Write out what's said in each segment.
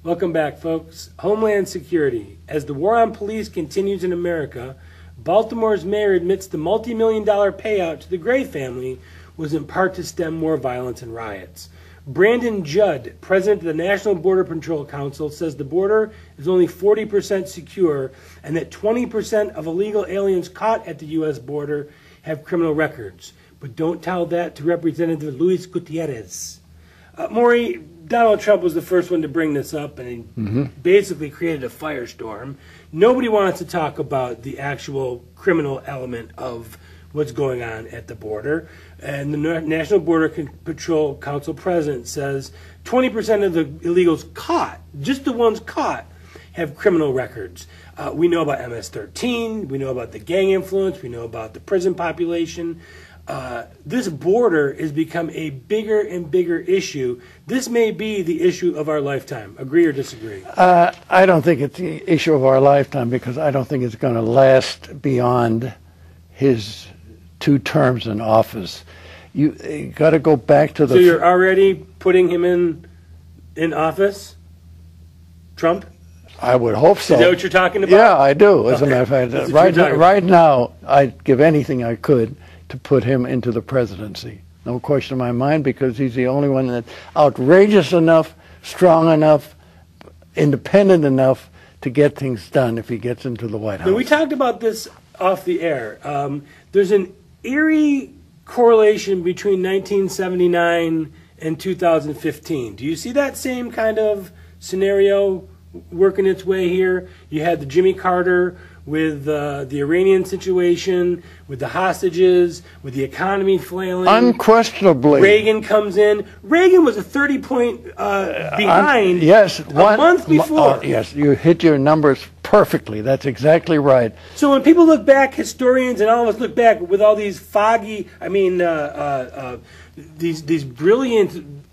Welcome back, folks. Homeland Security. As the war on police continues in America, Baltimore's mayor admits the multi-million-dollar payout to the Gray family was in part to stem more violence and riots. Brandon Judd, president of the National Border Patrol Council, says the border is only 40% secure and that 20% of illegal aliens caught at the U.S. border have criminal records. But don't tell that to Representative Luis Gutierrez. Maury, Donald Trump was the first one to bring this up, and he basically created a firestorm. Nobody wants to talk about the actual criminal element of what's going on at the border. And the National Border Patrol Council president says 20% of the illegals caught, just the ones caught, have criminal records. We know about MS-13, we know about the gang influence, we know about the prison population. This border has become a bigger and bigger issue. This may be the issue of our lifetime. Agree or disagree? I don't think it's the issue of our lifetime because I don't think it's going to last beyond his 2 terms in office. You got to go back to the... So you're already putting him in office? Trump? I would hope so. Is that what you're talking about? Yeah, I do. As a matter of fact, right now, I'd give anything I could to put him into the presidency. No question in my mind, because he's the only one that's outrageous enough, strong enough, independent enough to get things done if he gets into the White House. Now, we talked about this off the air. There's an eerie correlation between 1979 and 2015. Do you see that same kind of scenario working its way here? You had the Jimmy Carter with the Iranian situation, with the hostages, with the economy flailing. Unquestionably. Reagan comes in. Reagan was a 30-point behind yes, a month before. Yes, you hit your numbers perfectly. That's exactly right. So when people look back, historians and all of us look back with all these foggy, these brilliant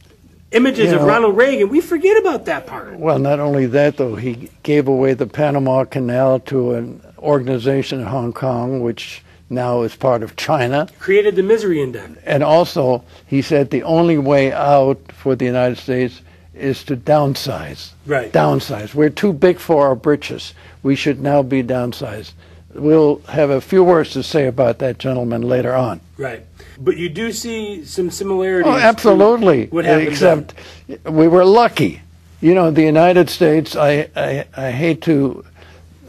images of Ronald Reagan, we forget about that part. Well, not only that, though, he gave away the Panama Canal to an organization in Hong Kong, which now is part of China. Created the misery index. And also, he said the only way out for the United States is to downsize. Right. Downsize. We're too big for our britches. We should now be downsized. We'll have a few words to say about that gentleman later on. Right. But you do see some similarities. Oh, absolutely. What happened Except we were lucky. You know, the United States, I hate to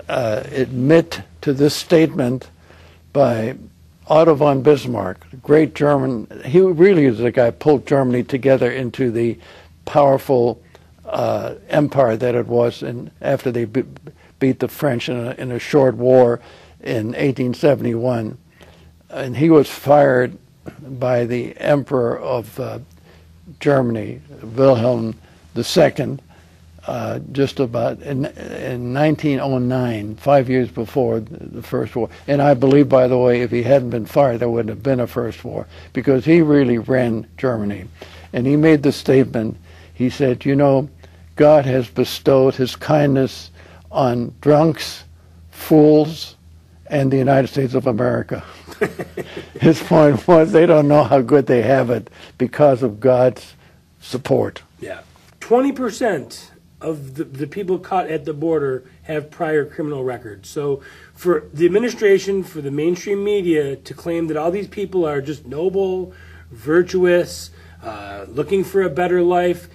admit to this statement by Otto von Bismarck, the great German. He really is the guy who pulled Germany together into the powerful empire that it was after they beat the French in a short war in 1871. And he was fired by the Emperor of Germany, Wilhelm II, just about in 1909, 5 years before the First War. And I believe, by the way, if he hadn't been fired, there wouldn't have been a First War, because he really ran Germany. And he made the statement, he said, you know, God has bestowed his kindness on drunks, fools, and the United States of America. His point was they don't know how good they have it because of God's support. Yeah. 20% of the people caught at the border have prior criminal records. So for the administration, for the mainstream media to claim that all these people are just noble, virtuous, looking for a better life,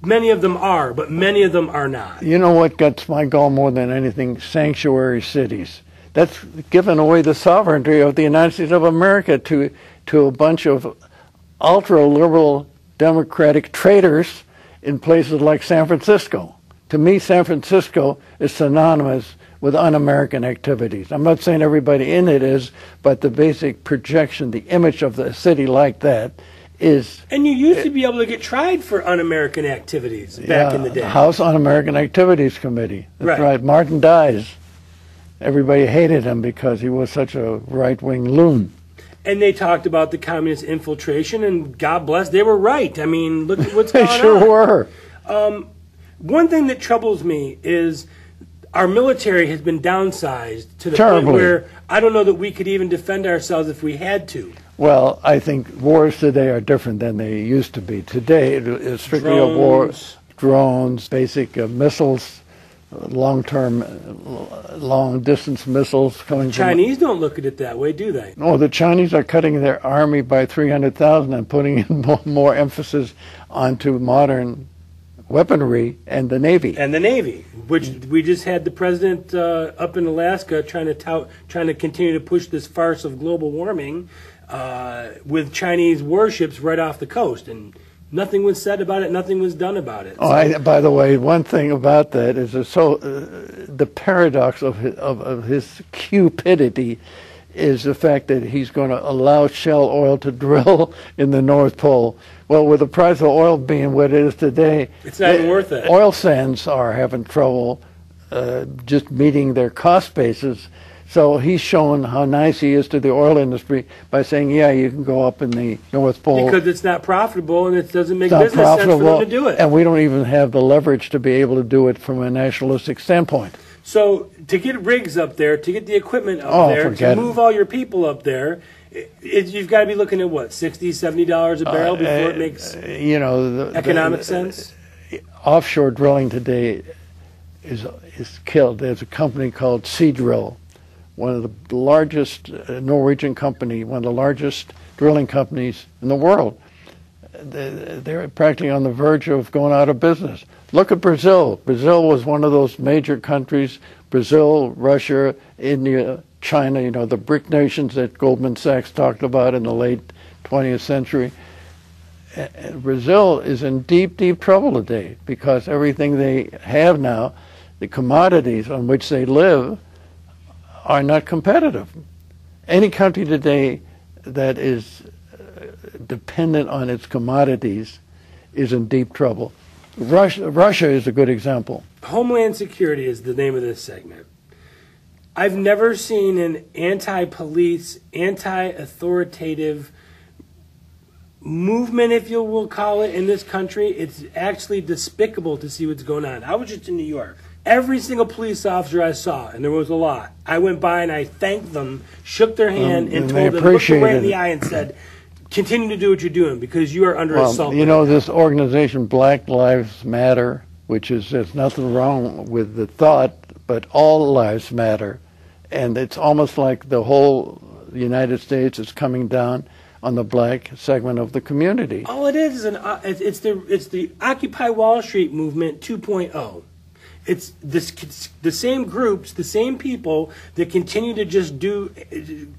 many of them are, but many of them are not. You know what gets my goal more than anything? Sanctuary cities. That's given away the sovereignty of the United States of America to a bunch of ultra-liberal democratic traitors in places like San Francisco. To me, San Francisco is synonymous with un-American activities. I'm not saying everybody in it is, but the basic projection, the image of the city like that is... And you used to be able to get tried for un-American activities back in the day. House Un-American Activities Committee. That's right. Martin Dies. Everybody hated him because he was such a right-wing loon. And they talked about the communist infiltration, and God bless, they were right. I mean, look at what's going on. They sure were. One thing that troubles me is our military has been downsized to the point where I don't know that we could even defend ourselves if we had to. Well, I think wars today are different than they used to be. Today, it is strictly a war. drones, basic missiles, long-distance missiles coming from... Chinese don't look at it that way, do they? No, the Chinese are cutting their army by 300,000 and putting in more emphasis onto modern weaponry and the Navy. And the Navy, which we just had the president up in Alaska trying to continue to push this farce of global warming with Chinese warships right off the coast. And nothing was said about it. Nothing was done about it. By the way, one thing about that is the paradox of his cupidity is the fact that he's going to allow Shell Oil to drill in the North Pole. Well, with the price of oil being what it is today, it's not even worth it. Oil sands are having trouble just meeting their cost basis. So he's shown how nice he is to the oil industry by saying, yeah, you can go up in the North Pole. Because it's not profitable and it doesn't make business sense for them to do it. And we don't even have the leverage to be able to do it from a nationalistic standpoint. So to get rigs up there, to get the equipment up there, to move all your people up there, you've got to be looking at what, $60, $70 a barrel before it makes economic sense? Offshore drilling today is killed. There's a company called Seadrill, one of the largest Norwegian company, one of the largest drilling companies in the world. They're practically on the verge of going out of business. Look at Brazil. Brazil was one of those major countries, Brazil, Russia, India, China, the BRIC nations that Goldman Sachs talked about in the late 20th century. And Brazil is in deep, deep trouble today because everything they have now, the commodities on which they live, are not competitive. Any country today that is dependent on its commodities is in deep trouble. Russia is a good example. Homeland Security is the name of this segment. I've never seen an anti-police, anti-authoritative movement, if you will call it, in this country. It's actually despicable to see what's going on. I was just in New York. Every single police officer I saw, and there was a lot, I went by and I thanked them, shook their hand, and told them, looked them right in the eye and said, continue to do what you're doing because you are under assault. This organization, Black Lives Matter, which is, there's nothing wrong with the thought, but all lives matter. And it's almost like the whole United States is coming down on the black segment of the community. All it is it's the Occupy Wall Street movement 2.0. It's the same groups, the same people that continue to just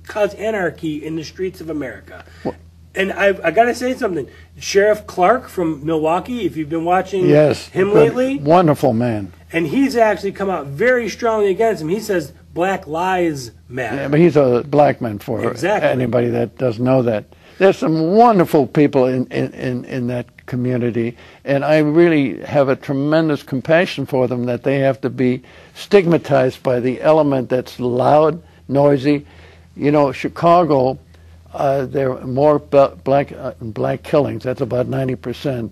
cause anarchy in the streets of America. Well, and I got to say something. Sheriff Clark from Milwaukee, if you've been watching him lately. Wonderful man. And he's actually come out very strongly against him. He says Black Lives Matter. Yeah, but he's a black man for anybody that doesn't know that. There's some wonderful people in that community, and I really have a tremendous compassion for them that they have to be stigmatized by the element that's loud, noisy. Chicago, there are more black killings. That's about 90%.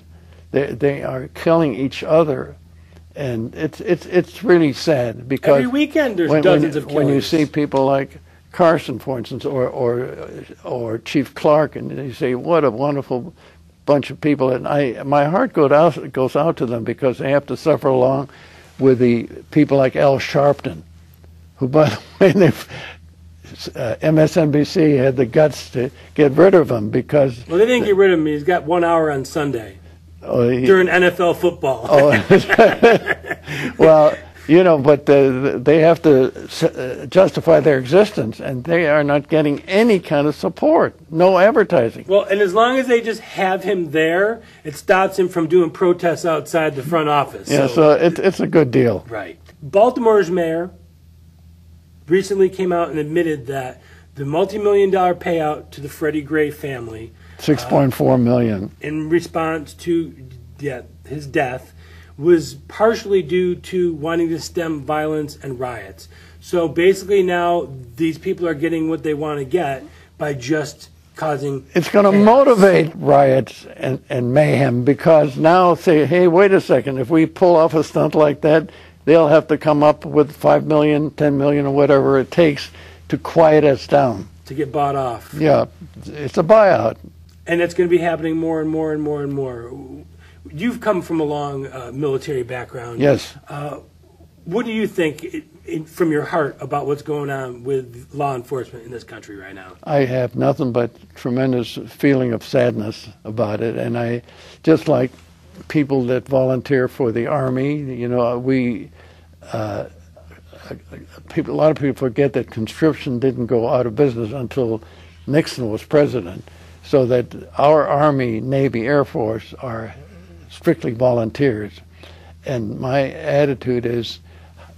They are killing each other, and it's really sad because every weekend there's dozens of killings. When you see people like Carson, for instance, or Chief Clark, and you say, what a wonderful bunch of people, and my heart goes out to them because they have to suffer along with the people like Al Sharpton, who, by the way, MSNBC had the guts to get rid of him because... Well, they didn't get rid of him. He's got 1 hour on Sunday during NFL football. Well, but they have to justify their existence, and they are not getting any kind of support, no advertising. Well, and as long as they just have him there, it stops him from doing protests outside the front office. Yeah, so it's a good deal. Right. Baltimore's mayor recently came out and admitted that the multi-million-dollar payout to the Freddie Gray family, $6.4 million, in response to his death, was partially due to wanting to stem violence and riots. So basically now these people are getting what they want to get by just causing It's going to motivate riots and mayhem because now say, hey, wait a second, if we pull off a stunt like that, they'll have to come up with $5 million, $10 million, or whatever it takes to quiet us down. To get bought off. Yeah, it's a buyout. And it's going to be happening more and more and more and more. You've come from a long military background. Yes. What do you think, from your heart, about what's going on with law enforcement in this country right now? I have nothing but tremendous feeling of sadness about it, and I just like people that volunteer for the Army. You know, a lot of people forget that conscription didn't go out of business until Nixon was president, so that our Army, Navy, Air Force are strictly volunteers. And my attitude is,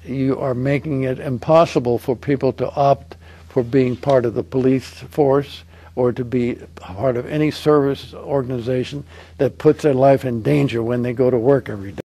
you are making it impossible for people to opt for being part of the police force or to be part of any service organization that puts their life in danger when they go to work every day.